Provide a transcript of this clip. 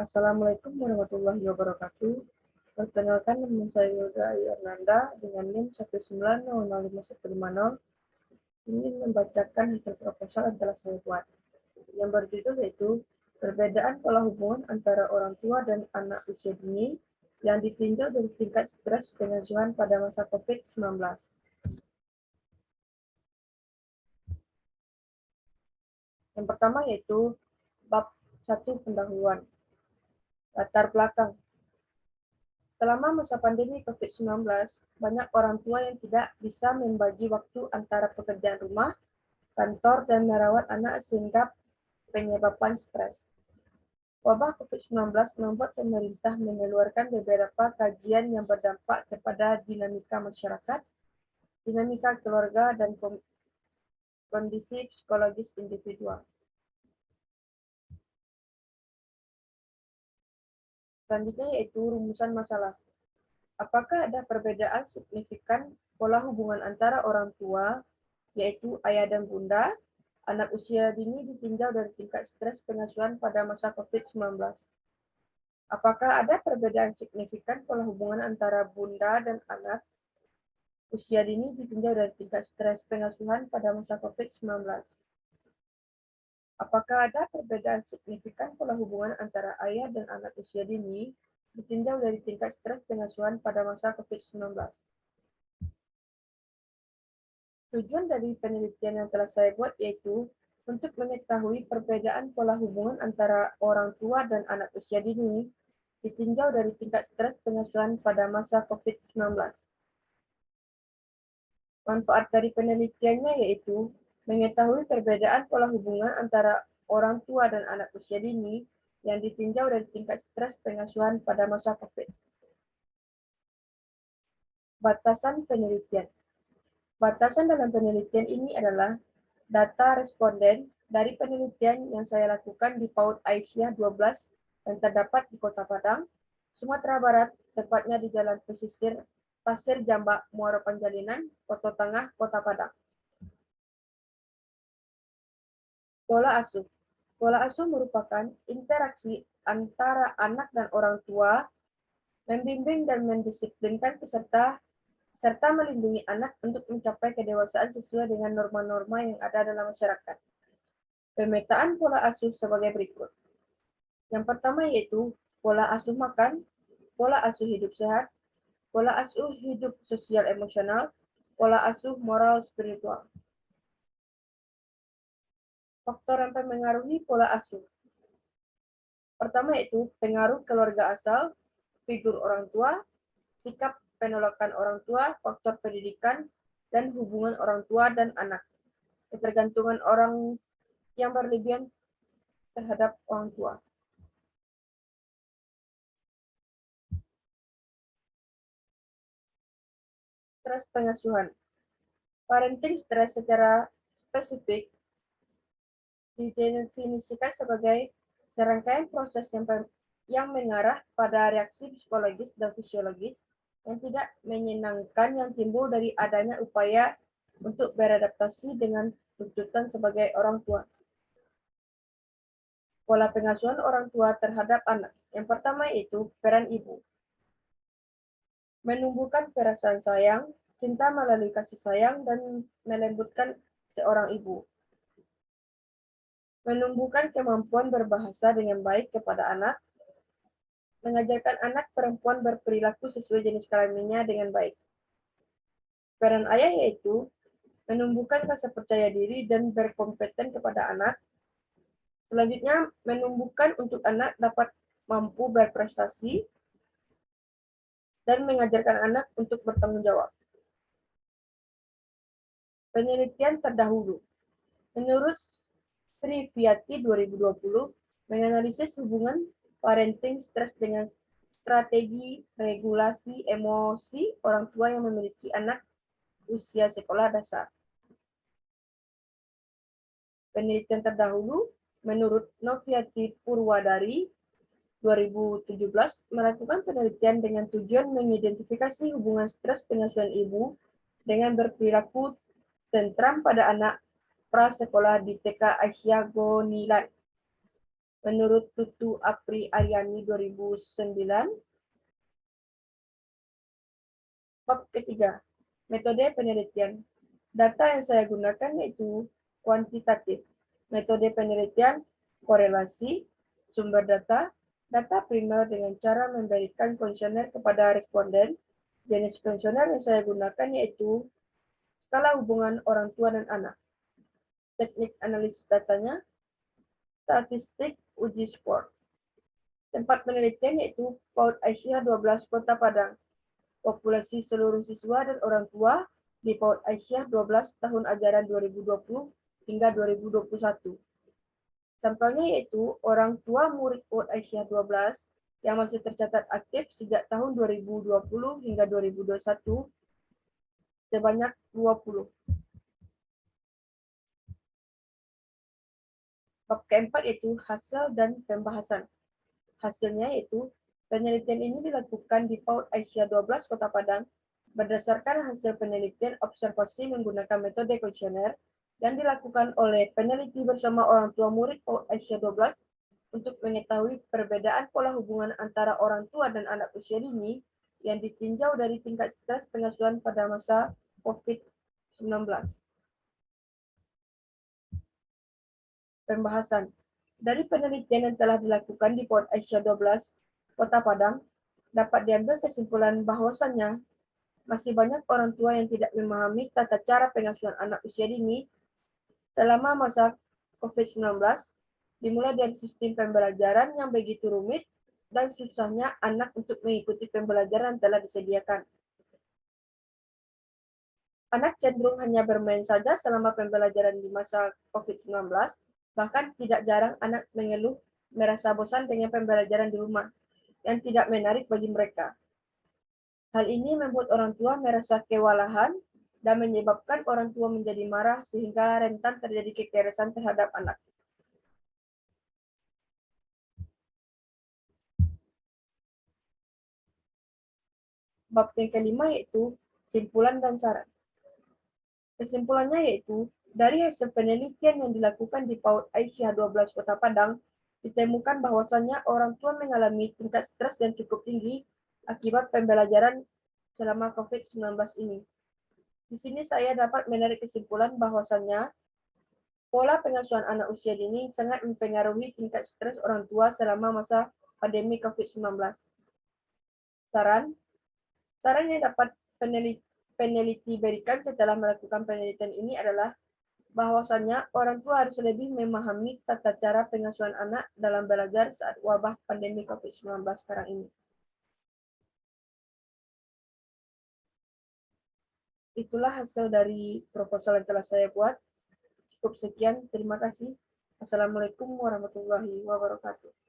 Assalamualaikum warahmatullahi wabarakatuh. Perkenalkan, nama saya Yoga Yernanda dengan NIM 190055150. Ingin membacakan hasil proposal yang telah saya buat. Yang berjudul yaitu perbedaan pola hubungan antara orang tua dan anak usia dini yang ditinjau dari tingkat stres pengasuhan pada masa COVID-19. Yang pertama yaitu bab 1 pendahuluan. Latar belakang. Selama masa pandemi COVID-19, banyak orang tua yang tidak bisa membagi waktu antara pekerjaan rumah, kantor, dan merawat anak sehingga penyebabkan stres. Wabah COVID-19 membuat pemerintah mengeluarkan beberapa kajian yang berdampak kepada dinamika masyarakat, dinamika keluarga, dan kondisi psikologis individual. Selanjutnya yaitu rumusan masalah. Apakah ada perbedaan signifikan pola hubungan antara orang tua, yaitu ayah dan bunda, anak usia dini ditinjau dari tingkat stres pengasuhan pada masa COVID-19? Apakah ada perbedaan signifikan pola hubungan antara bunda dan anak usia dini ditinjau dari tingkat stres pengasuhan pada masa COVID-19? Apakah ada perbedaan signifikan pola hubungan antara ayah dan anak usia dini ditinjau dari tingkat stres pengasuhan pada masa COVID-19? Tujuan dari penelitian yang telah saya buat yaitu untuk mengetahui perbedaan pola hubungan antara orang tua dan anak usia dini ditinjau dari tingkat stres pengasuhan pada masa COVID-19. Manfaat dari penelitiannya yaitu mengetahui perbedaan pola hubungan antara orang tua dan anak usia dini yang ditinjau dari tingkat stres pengasuhan pada masa COVID. Batasan penelitian. Batasan dalam penelitian ini adalah data responden dari penelitian yang saya lakukan di PAUD Aisyah 12 yang terdapat di Kota Padang, Sumatera Barat, tepatnya di Jalan Pesisir Pasir Jambak, Muara Panjalinan, Koto Tengah, Kota Padang. Pola asuh. Pola asuh merupakan interaksi antara anak dan orang tua, membimbing dan mendisiplinkan peserta, serta melindungi anak untuk mencapai kedewasaan sesuai dengan norma-norma yang ada dalam masyarakat. Pemetaan pola asuh sebagai berikut. Yang pertama yaitu pola asuh makan, pola asuh hidup sehat, pola asuh hidup sosial emosional, pola asuh moral spiritual. Faktor yang mempengaruhi pola asuh. Pertama yaitu pengaruh keluarga asal, figur orang tua, sikap penolakan orang tua, faktor pendidikan, dan hubungan orang tua dan anak. Ketergantungan orang yang berlebihan terhadap orang tua. Stres pengasuhan. Parenting stres secara spesifik didefinisikan sebagai serangkaian proses yang mengarah pada reaksi psikologis dan fisiologis yang tidak menyenangkan yang timbul dari adanya upaya untuk beradaptasi dengan tuntutan sebagai orang tua. Pola pengasuhan orang tua terhadap anak. Yang pertama yaitu peran ibu. Menumbuhkan perasaan sayang, cinta melalui kasih sayang, dan melembutkan seorang ibu. Menumbuhkan kemampuan berbahasa dengan baik kepada anak, mengajarkan anak perempuan berperilaku sesuai jenis kelaminnya dengan baik. Peran ayah yaitu menumbuhkan rasa percaya diri dan berkompeten kepada anak. Selanjutnya, menumbuhkan untuk anak dapat mampu berprestasi dan mengajarkan anak untuk bertanggung jawab. Penelitian terdahulu. Menurut Sri Fiati 2020, menganalisis hubungan parenting stres dengan strategi regulasi emosi orang tua yang memiliki anak usia sekolah dasar. Penelitian terdahulu, menurut Noviati Purwadari 2017, melakukan penelitian dengan tujuan mengidentifikasi hubungan stres pengasuhan ibu dengan berperilaku tentram pada anak prasekolah di TK Aisyah Gonilan. Menurut Tutu Apri Aryani 2009, bab ketiga, metode penelitian. Data yang saya gunakan yaitu kuantitatif. Metode penelitian, korelasi, sumber data, data primer dengan cara memberikan kuesioner kepada responden. Jenis kuesioner yang saya gunakan yaitu skala hubungan orang tua dan anak. Teknik analisis datanya, statistik uji skor. Tempat penelitian yaitu PAUD Aisyah 12 Kota Padang. Populasi seluruh siswa dan orang tua di PAUD Aisyah 12 tahun ajaran 2020 hingga 2021. Sampelnya yaitu orang tua murid PAUD Aisyah 12 yang masih tercatat aktif sejak tahun 2020 hingga 2021 sebanyak 20. Bab keempat yaitu hasil dan pembahasan. Hasilnya yaitu penelitian ini dilakukan di PAUD Aisyah 12 Kota Padang berdasarkan hasil penelitian observasi menggunakan metode kuesioner yang dilakukan oleh peneliti bersama orang tua murid PAUD Aisyah 12 untuk mengetahui perbedaan pola hubungan antara orang tua dan anak usia dini yang ditinjau dari tingkat stres pengasuhan pada masa COVID-19. Pembahasan. Dari penelitian yang telah dilakukan di PAUD Aisyah 12 Kota Padang, dapat diambil kesimpulan bahwasannya masih banyak orang tua yang tidak memahami tata cara pengasuhan anak usia dini selama masa COVID-19, dimulai dari sistem pembelajaran yang begitu rumit dan susahnya anak untuk mengikuti pembelajaran yang telah disediakan. Anak cenderung hanya bermain saja selama pembelajaran di masa COVID-19, bahkan tidak jarang anak mengeluh merasa bosan dengan pembelajaran di rumah yang tidak menarik bagi mereka. Hal ini membuat orang tua merasa kewalahan dan menyebabkan orang tua menjadi marah sehingga rentan terjadi kekerasan terhadap anak. Bab yang kelima yaitu simpulan dan saran. Kesimpulannya yaitu, dari hasil penelitian yang dilakukan di PAUD Aisyah 12 Kota Padang, ditemukan bahwasannya orang tua mengalami tingkat stres yang cukup tinggi akibat pembelajaran selama COVID-19 ini. Di sini saya dapat menarik kesimpulan bahwasannya pola pengasuhan anak usia dini sangat mempengaruhi tingkat stres orang tua selama masa pandemi COVID-19. Saran, saran yang dapat peneliti berikan setelah melakukan penelitian ini adalah bahwasannya orang tua harus lebih memahami tata cara pengasuhan anak dalam belajar saat wabah pandemi COVID-19 sekarang ini. Itulah hasil dari proposal yang telah saya buat. Cukup sekian, terima kasih. Assalamualaikum warahmatullahi wabarakatuh.